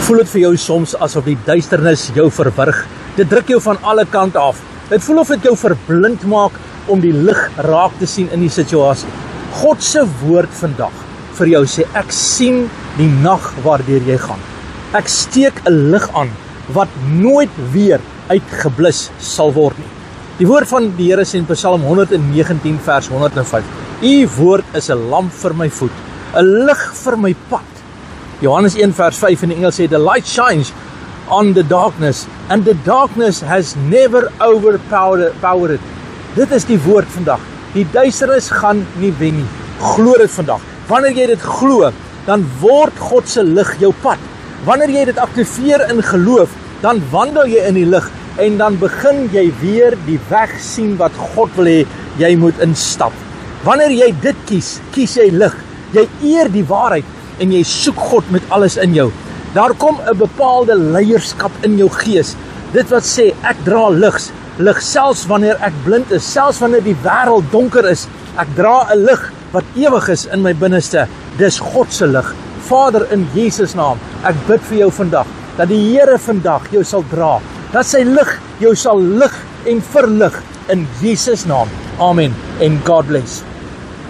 Voel dit vir jou soms asof die duisternis jou verwrig? Dit druk jou van alle kante af. Dit voel of dit jou verblind maak om die lig raak te sien in die situasie. God se woord vandag vir jou sê, ek sien die nag waardeur jy gaan. Ek steek 'n lig aan wat nooit weer uitgeblus sal word nie. Die woord van die Here sê in Psalm 119 vers 105. U woord is 'n lamp vir my voet, 'n lig vir my pad. Johannes 1 vers 5 in die Engels sê, the light shines on the darkness and the darkness has never overpowered it. Dit is die woord vandag. Die duisternis gaan nie wen nie. Glo dit vandag. Wanneer jy dit glo, dan word God se lig jou pad. Wanneer jy dit aktiveer in geloof, dan wandel jy in die lig en dan begin jy weer die weg sien wat God wil hê jy moet instap. Wanneer jy dit kies jy lig. Jy eer die waarheid en jy soek God met alles in jou. Daar kom 'n bepaalde leierskap in jou gees. Dit wat sê, ek dra lig selfs wanneer ek blind is, selfs wanneer die wêreld donker is. Ek dra 'n lig wat ewig is in my binneste. Dis God se lig. Vader, in Jesus naam, ek bid vir jou vandag, dat die Here vandag jou sal dra, dat sy lig jou sal lig en verlig in Jesus naam. Amen. En God bless.